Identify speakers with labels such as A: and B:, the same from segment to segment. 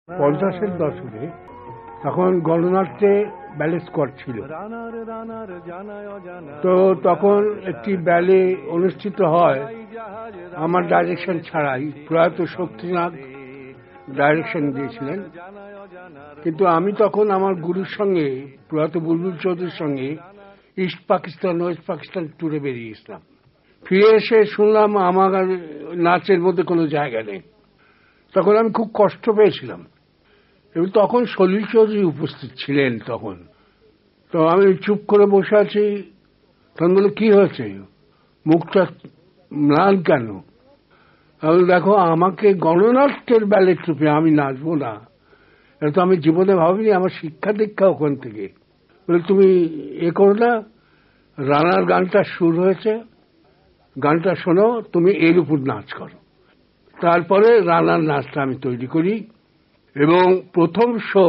A: 50-এর দশকে তখন গণনাট্যে ব্যালে স্কোয়াড ছিল। তো তখন একটি ব্যালে অনুষ্ঠিত হয় আমার ডাইরেকশন ছাড়াই। প্রয়াত শক্তিনাথ ডাইরেকশন দিয়েছিলেন, কিন্তু আমি তখন আমার গুরুর সঙ্গে, প্রয়াত বুলবুল চৌধুরীর সঙ্গে ইস্ট পাকিস্তান ওয়েস্ট পাকিস্তান ট্যুরে বেরিয়েছিলাম। ফিরে এসে শুনলাম আমার নাচের মধ্যে কোনো জায়গা নেই। তখন আমি খুব কষ্ট পেয়েছিলাম, এবং তখন সলিল চৌধুরী উপস্থিত ছিলেন। তখন তো আমি চুপ করে বসে আছি। তখন বলে, কি হয়েছে, মুখটা ম্লান কেন? আমি, দেখো, আমাকে গণনাট্যের ব্যালে ট্রুপে আমি নাচবো না, এটা তো আমি জীবনে ভাবিনি। আমার শিক্ষা দীক্ষা ওখান থেকে। বলে, তুমি এ করো না, রানার গানটা সুর হয়েছে, গানটা শোনো, তুমি এর উপর নাচ করো। তারপরে রানার নাচটা আমি তৈরি করি, এবং প্রথম শো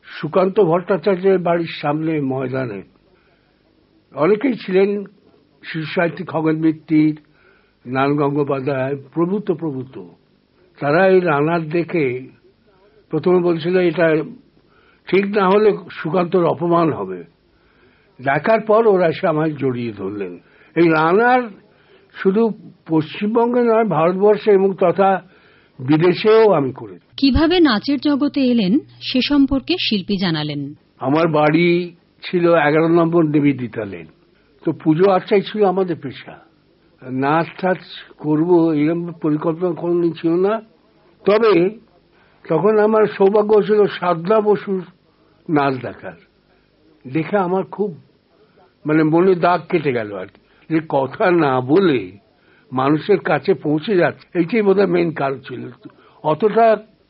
A: সুকান্ত ভট্টাচার্যের বাড়ির সামনে ময়দানে অনেকেই ছিলেন, শিশু সাহিত্যিক খগেন মিত্তির, নারায়ণ গঙ্গোপাধ্যায় প্রভূত। তারা এই রানার দেখে প্রথমে বলছিল এটা ঠিক না হলে সুকান্তর অপমান হবে। দেখার পর ওরা এসে আমায় জড়িয়ে ধরলেন। এই রানার শুধু পশ্চিমবঙ্গে নয়, ভারতবর্ষে এবং তথা বিদেশেও আমি করেছি।
B: কিভাবে নাচের জগতে এলেন সে সম্পর্কে শিল্পী জানালেন।
A: আমার বাড়ি ছিল 11 নম্বর নিবেদিতা লেন। তো পুজো আর্চাই ছিল আমাদের পেশা। নাচ টাচ করবো এরকম পরিকল্পনা কোনদিন ছিল না। তবে তখন আমার সৌভাগ্য ছিল সাধনা বসুর নাচ দেখার। দেখে আমার খুব মনে দাগ কেটে গেল আর কি, যে কথা না বলে মানুষের কাছে পৌঁছে যাচ্ছে। এইটাই বোধহয় মেন কারণ ছিল। অতটা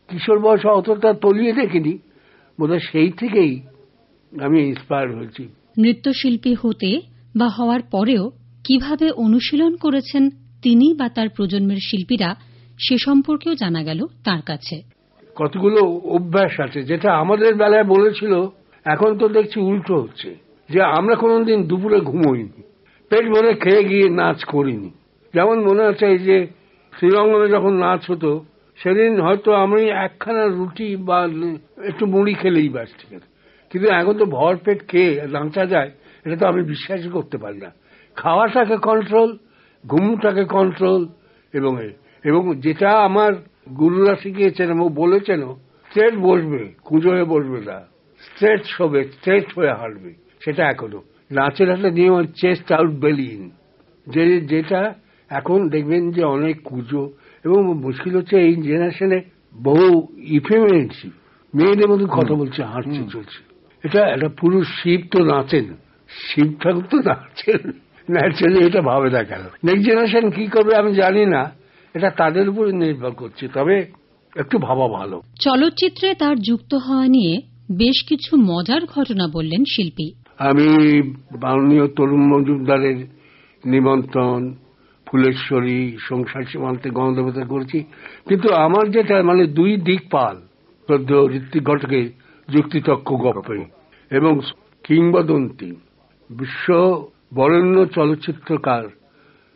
A: কিশোর বয়সে অতটা তলিয়ে দেখিনি, বোধহয় সেই থেকেই আমি ইন্সপায়ার হয়েছি।
B: নৃত্যশিল্পী হতে বা হওয়ার পরেও কিভাবে অনুশীলন করেছেন তিনি বা তার প্রজন্মের শিল্পীরা, সে সম্পর্কেও জানা গেল তার কাছে।
A: কতগুলো অভ্যাস আছে যেটা আমাদের বেলায় বলেছিল, এখন তো দেখছি উল্টো হচ্ছে। যে আমরা কোনোদিন দুপুরে ঘুমোইনি, পেট ভরে খেয়ে গিয়ে নাচ করিনি। যেমন মনে আছে, এই যে শ্রীরঙ্গনে যখন নাচ হতো, সেদিন হয়তো আমি একখানা রুটি বা একটু মুড়ি খেলেই ব্যাস, ঠিক আছে। কিন্তু এখন তো ভর পেট খেয়ে নাচা যায়, এটা তো আমি বিশ্বাসই করতে পারি না। খাওয়াটাকে কন্ট্রোল, ঘুমটাকে কন্ট্রোল, এবং যেটা আমার গুরুরা শিখিয়েছেন এবং বলেছেন, স্ট্রেট বসবে, কুঁজো হয়ে বসবে না, স্ট্রেট শোবে, স্ট্রেট হয়ে হাঁটবে। সেটা এখনো নাচের একটা নিয়ম, চেস্ট আউট বেলি ইন, যেটা এখন দেখবেন যে অনেক কুঁজো। এবং মুশকিল হচ্ছে এই জেনারেশনে বহু ইফেমিনেন্সি, মেয়েদের মধ্যে কথা বলছে, হাঁটছে, চলছে। এটা একটা পুরুষ শিব তো নাচেন, শিব ঠাকুর তো নাচেন ন্যাচারালি। এটা ভাবে দেখা গেল। নেক্সট জেনারেশন কি করবে আমি জানি না, এটা তাদের উপর নির্ভর করছে। তবে একটু ভাবা ভালো।
B: চলচ্চিত্রে তার যুক্ত হওয়া নিয়ে বেশ কিছু মজার ঘটনা বললেন শিল্পী।
A: আমি মাননীয় তরুণ মজুমদারের নিমন্ত্রণ, ফুলেশ্বরী, সংসার সীমান্তে গণদেবতা করেছি। কিন্তু আমার যেটা দুই দিকপাল, শ্রদ্ধেয় ঋত্বিক ঘটকের যুক্তিতক্ক গল্পে এবং কিংবদন্তি বিশ্ব বরেণ্য চলচ্চিত্রকার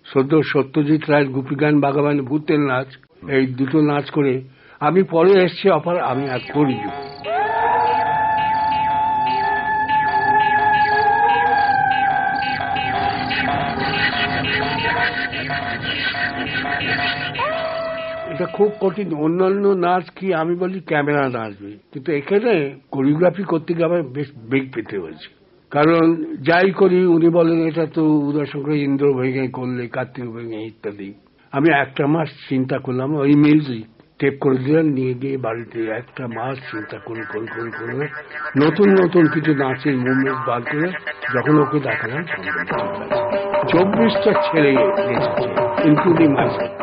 A: শ্রদ্ধেয় সত্যজিৎ রায়ের গোপীগান বাগাবান ভূতের নাচ, এই দুটো নাচ করে আমি পরে এসছি অফার, আমি আর করি। এটা খুব কঠিন। অন্যান্য নাচ কি আমি বলি ক্যামেরা নাচবে, কিন্তু এখানে কোরিওগ্রাফি করতে গিয়ে আমার বেশ বেগ পেতে হয়েছে। কারণ যাই করি উনি বলেন এটা তো উদয়শঙ্কর ইন্দ্র ভেঙে করলে, কার্তিক ভেঙে ইত্যাদি। আমি একটা মাস চিন্তা করলাম, ওই মিউজিক টেপ করে দিলাম, নিয়ে গিয়ে বাড়িতে একটা মাস চিন্তা করে নতুন কিছু নাচের মুভমেন্ট বার করে যখন ওকে দেখালাম, 24টা ছেলে গেছে, ইনক্লুডিং মাইসেলফ।